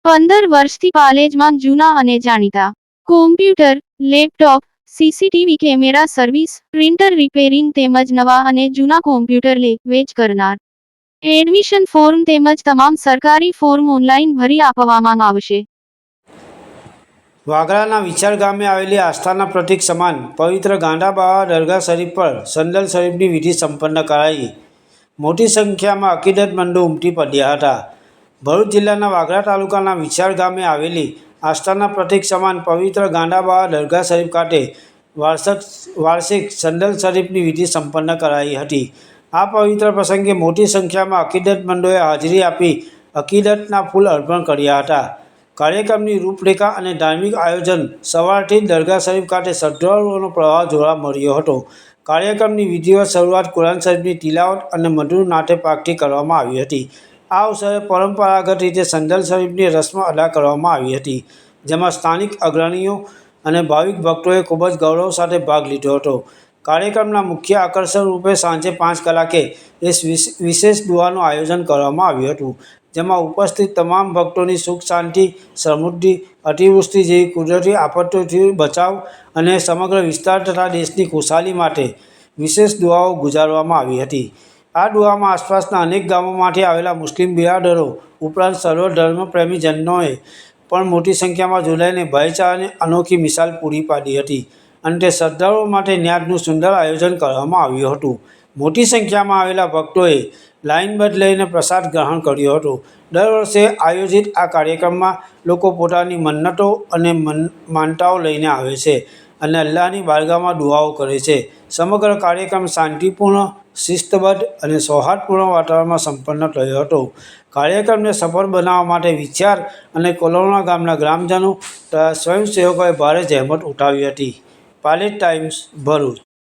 15 વર્ષથી પાલેજમાં જૂના અને જાણીતા computer, laptop, CCTV camera service, printer repairing તેમજ નવા અને જૂના કોમ્પ્યુટર લે-વેચ કરનાર. એડમિશન ફોર્મ તેમજ તમામ સરકારી ફોર્મ ઓનલાઈન ભરી આપવામાં આવશે. વાગરાના વિછાર ગામે આવેલી આસ્થાના પ્રતીક સમાન પવિત્ર ગાંડા બાવા દરગાહ શરીફ પર સંદલ શરીફની વિધિ સંપન્ન કરાઈ. મોટી સંખ્યામાં અકીદતમંદો ઉમટી પડ્યા હતા. ભરૂચ જિલ્લાના વાગરા તાલુકાના વિછાર ગામે આવેલી આસ્થાના પ્રતીક સમાન પવિત્ર ગાંડા બાવા દરગાહ શરીફ ખાતે વાર્ષિક સંદલ શરીફની વિધિ સંપન્ન કરાઈ હતી. આ પવિત્ર પ્રસંગે મોટી સંખ્યામાં અકીદતમંદોએ હાજરી આપી અકીદતના ફૂલ અર્પણ કર્યા હતા. કાર્યક્રમની રૂપરેખા અને ધાર્મિક આયોજન સવારથી જ દરગાહ શરીફ ખાતે શ્રદ્ધાળુઓનો પ્રવાહ જોવા મળ્યો હતો. કાર્યક્રમની વિધિવત શરૂઆત કુરાન શરીફની તિલાવત અને મધુર નાથે પાકથી કરવામાં આવી હતી. આ અવસરે પરંપરાગત રીતે સંદલ શરીફની રસ્મ અદા કરવામાં આવી હતી, જેમાં સ્થાનિક અગ્રણીઓ અને ભાવિક ભક્તોએ ખૂબ જ ગૌરવ સાથે ભાગ લીધો હતો. કાર્યક્રમના મુખ્ય આકર્ષણ રૂપે સાંજે 5 કલાકે વિશેષ દુઆનું આયોજન કરવામાં આવ્યું હતું, જેમાં ઉપસ્થિત તમામ ભક્તોની સુખ શાંતિ, સમૃદ્ધિ, અતિવૃષ્ટિ જેવી કુદરતી આપત્તિઓથી બચાવ અને સમગ્ર વિસ્તાર તથા દેશની ખુશાલી માટે વિશેષ દુઆઓ ગુજારવામાં આવી હતી. આ દુઆમાં આસપાસના અનેક ગામોમાંથી આવેલા મુસ્લિમ બિરાદરો ઉપરાંત સર્વ ધર્મપ્રેમી જનોએ પણ મોટી સંખ્યામાં જોડાઈને ભાઈચારાની અનોખી મિસાલ પૂરી પાડી હતી. અંતે શ્રદ્ધાળુઓ માટે ન્યાજનું સુંદર આયોજન કરવામાં આવ્યું હતું. મોટી સંખ્યામાં આવેલા ભક્તોએ લાઇનબદ્ધ લઈને પ્રસાદ ગ્રહણ કર્યો હતો. દર વર્ષે આયોજિત આ કાર્યક્રમમાં લોકો પોતાની મન્નતો અને માનતાઓ લઈને આવે છે અને અલ્લાહની બારગાહમાં દુઆઓ કરે છે. સમગ્ર કાર્યક્રમ શાંતિપૂર્ણ, શિસ્તબદ્ધ અને સૌહાર્દપૂર્ણ વાતાવરણમાં સંપન્ન થયો હતો. કાર્યક્રમને સફળ બનાવવા માટે વિછાર અને કોલોણા ગામના ગ્રામજનો તથા સ્વયંસેવકોએ ભારે જહેમત ઉઠાવી હતી. પાલેજ ટાઈમ્સ, ભરૂચ.